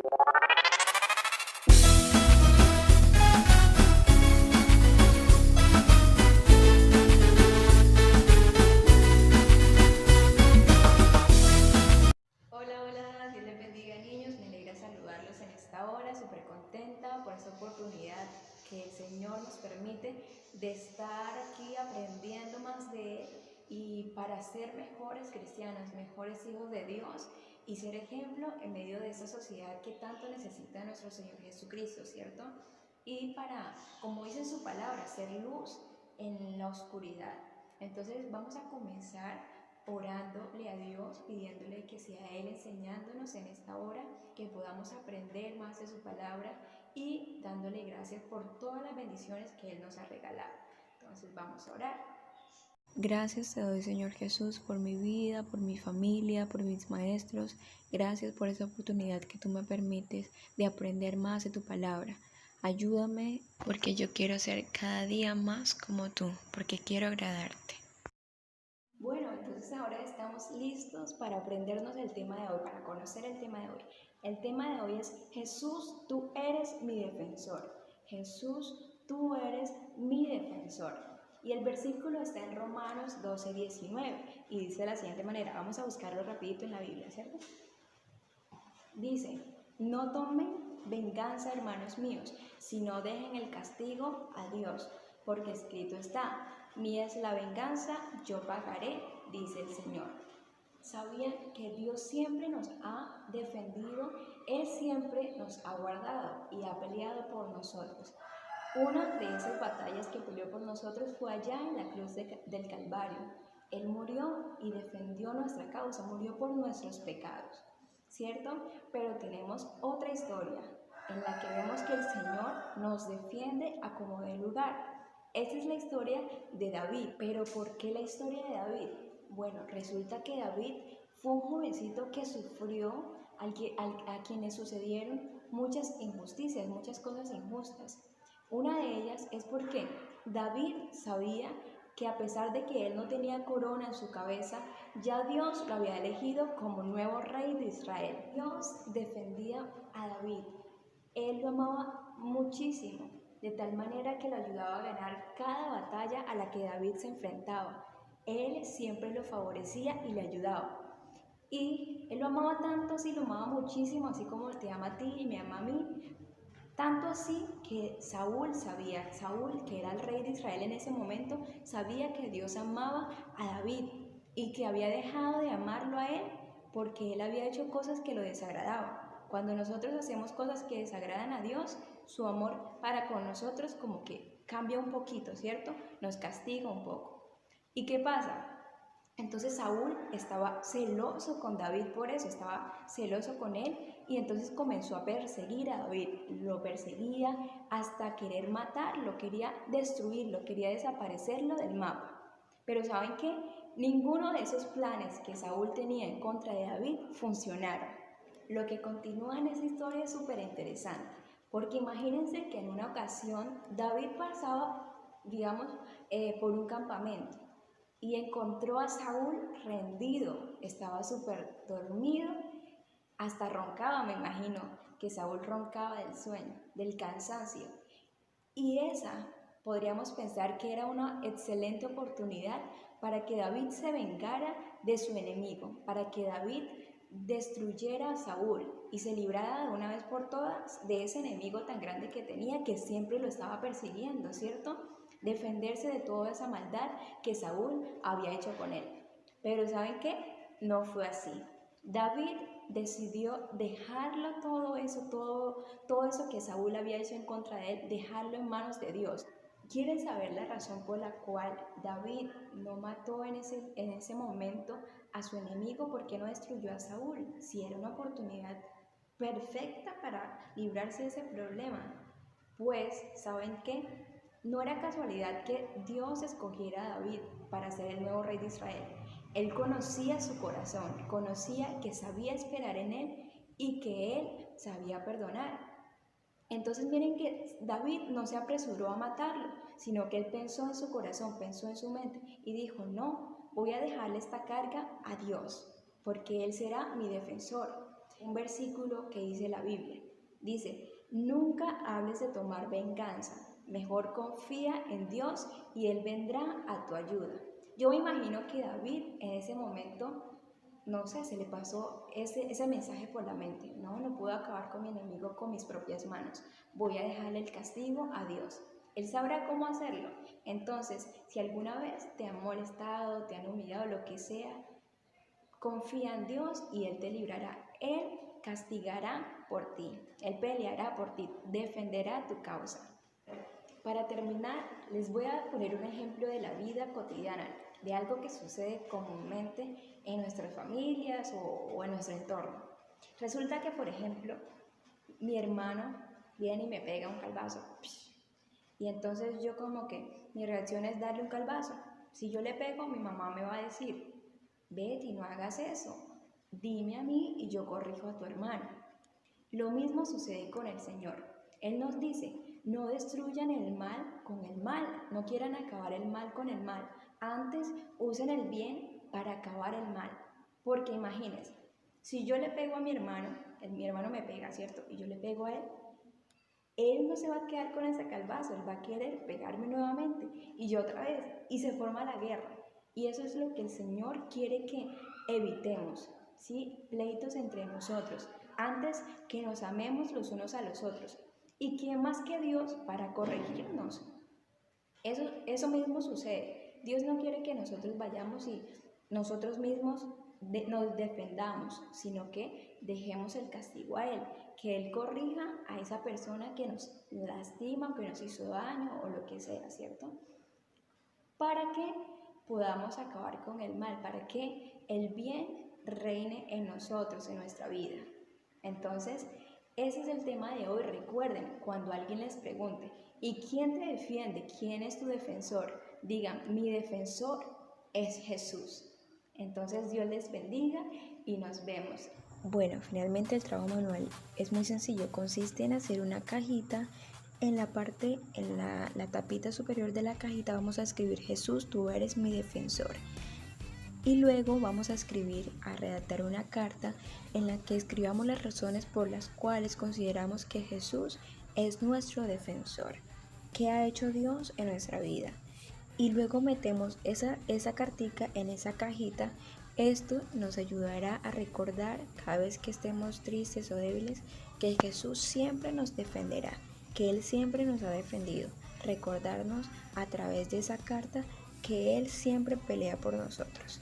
Hola, hola, Dios les bendiga niños, me alegra saludarlos en esta hora, súper contenta por esta oportunidad que el Señor nos permite de estar aquí aprendiendo más de Él y para ser mejores cristianos, mejores hijos de Dios y ser ejemplo en medio de esta sociedad que tanto necesita nuestro Señor Jesucristo, ¿cierto? Y para, como dice en su palabra, ser luz en la oscuridad. Entonces vamos a comenzar orándole a Dios, pidiéndole que sea Él enseñándonos en esta hora, que podamos aprender más de su palabra y dándole gracias por todas las bendiciones que Él nos ha regalado. Entonces vamos a orar. Gracias te doy, Señor Jesús, por mi vida, por mi familia, por mis maestros. Gracias por esa oportunidad que tú me permites de aprender más de tu palabra. Ayúdame porque yo quiero ser cada día más como tú, porque quiero agradarte. Bueno, entonces ahora estamos listos para aprendernos el tema de hoy, para conocer el tema de hoy. El tema de hoy es Jesús, tú eres mi defensor. Jesús, tú eres mi defensor. Y el versículo está en Romanos 12:19 y dice de la siguiente manera, vamos a buscarlo rapidito en la Biblia, ¿cierto? Dice, no tomen venganza, hermanos míos, sino dejen el castigo a Dios, porque escrito está, mía es la venganza, yo pagaré, dice el Señor. ¿Sabían que Dios siempre nos ha defendido? Él siempre nos ha guardado y ha peleado por nosotros. Una de esas batallas que peleó por nosotros fue allá en la cruz del Calvario. Él murió y defendió nuestra causa, murió por nuestros pecados, ¿cierto? Pero tenemos otra historia en la que vemos que el Señor nos defiende a como dé lugar. Esta es la historia de David. ¿Pero por qué la historia de David? Bueno, resulta que David fue un jovencito que sufrió, a quienes sucedieron muchas injusticias, muchas cosas injustas. Una de ellas es porque David sabía que a pesar de que él no tenía corona en su cabeza, ya Dios lo había elegido como nuevo rey de Israel. Dios defendía a David. Él lo amaba muchísimo, de tal manera que lo ayudaba a ganar cada batalla a la que David se enfrentaba. Él siempre lo favorecía y le ayudaba. Y él lo amaba tanto, así lo amaba muchísimo, así como te ama a ti y me ama a mí. Tanto así que Saúl, que era el rey de Israel en ese momento, sabía que Dios amaba a David y que había dejado de amarlo a él porque él había hecho cosas que lo desagradaban. Cuando nosotros hacemos cosas que desagradan a Dios, su amor para con nosotros como que cambia un poquito, ¿cierto? Nos castiga un poco. ¿Y qué pasa? Entonces Saúl estaba celoso con David por eso, estaba celoso con él y entonces comenzó a perseguir a David, lo perseguía hasta querer matarlo, quería destruirlo, quería desaparecerlo del mapa. Pero ¿saben qué? Ninguno de esos planes que Saúl tenía en contra de David funcionaron. Lo que continúa en esa historia es súper interesante, porque imagínense que en una ocasión David pasaba, digamos, por un campamento y encontró a Saúl rendido, estaba súper dormido, hasta roncaba, me imagino que Saúl roncaba del sueño, del cansancio. Y esa podríamos pensar que era una excelente oportunidad para que David se vengara de su enemigo, para que David destruyera a Saúl y se librara de una vez por todas de ese enemigo tan grande que tenía, que siempre lo estaba persiguiendo, ¿cierto? Defenderse de toda esa maldad que Saúl había hecho con él. Pero ¿saben qué? No fue así. David decidió dejarlo todo eso que Saúl había hecho en contra de él, dejarlo en manos de Dios. ¿Quieren saber la razón por la cual David no mató en ese momento a su enemigo? ¿Por qué no destruyó a Saúl? Si era una oportunidad perfecta para librarse de ese problema. Pues, ¿saben qué? No era casualidad que Dios escogiera a David para ser el nuevo rey de Israel. Él conocía su corazón, conocía que sabía esperar en él y que él sabía perdonar. Entonces miren que David no se apresuró a matarlo, sino que él pensó en su corazón, pensó en su mente y dijo, no, voy a dejarle esta carga a Dios, porque él será mi defensor. un versículo que dice la Biblia. Dice, nunca hables de tomar venganza, mejor confía en Dios y Él vendrá a tu ayuda. Yo me imagino que David en ese momento, no sé, se le pasó ese mensaje por la mente. No puedo acabar con mi enemigo con mis propias manos. Voy a dejarle el castigo a Dios. Él sabrá cómo hacerlo. Entonces, si alguna vez te han molestado, te han humillado, lo que sea, confía en Dios y Él te librará. Él castigará por ti. Él peleará por ti. Defenderá tu causa. Para terminar, les voy a poner un ejemplo de la vida cotidiana, de algo que sucede comúnmente en nuestras familias o en nuestro entorno. Resulta que, por ejemplo, mi hermano viene y me pega un calvazo. Y entonces yo como que mi reacción es darle un calvazo. Si yo le pego, mi mamá me va a decir, Betty, no hagas eso. Dime a mí y yo corrijo a tu hermano. Lo mismo sucede con el Señor. Él nos dice, no destruyan el mal con el mal, no quieran acabar el mal con el mal. Antes usen el bien para acabar el mal. Porque imagínense, si yo le pego a mi hermano me pega, ¿cierto? Y yo le pego a él no se va a quedar con ese calvazo, él va a querer pegarme nuevamente y yo otra vez, y se forma la guerra. Y eso es lo que el Señor quiere que evitemos, ¿sí? Pleitos entre nosotros, antes que nos amemos los unos a los otros. ¿Y quién más que Dios para corregirnos? Eso mismo sucede. Dios no quiere que nosotros vayamos y nosotros mismos nos defendamos, sino que dejemos el castigo a Él, que Él corrija a esa persona que nos lastima, que nos hizo daño o lo que sea, ¿cierto? Para que podamos acabar con el mal, para que el bien reine en nosotros, en nuestra vida. Entonces, ese es el tema de hoy. Recuerden, cuando alguien les pregunte, ¿y quién te defiende? ¿Quién es tu defensor? Digan, mi defensor es Jesús. Entonces Dios les bendiga y nos vemos. Bueno, finalmente el trabajo manual es muy sencillo. Consiste en hacer una cajita. En la tapita superior de la cajita vamos a escribir Jesús, tú eres mi defensor. Y luego vamos a redactar una carta en la que escribamos las razones por las cuales consideramos que Jesús es nuestro defensor. ¿Qué ha hecho Dios en nuestra vida? Y luego metemos esa cartica en esa cajita. Esto nos ayudará a recordar cada vez que estemos tristes o débiles que Jesús siempre nos defenderá, que Él siempre nos ha defendido. Recordarnos a través de esa carta que Él siempre pelea por nosotros.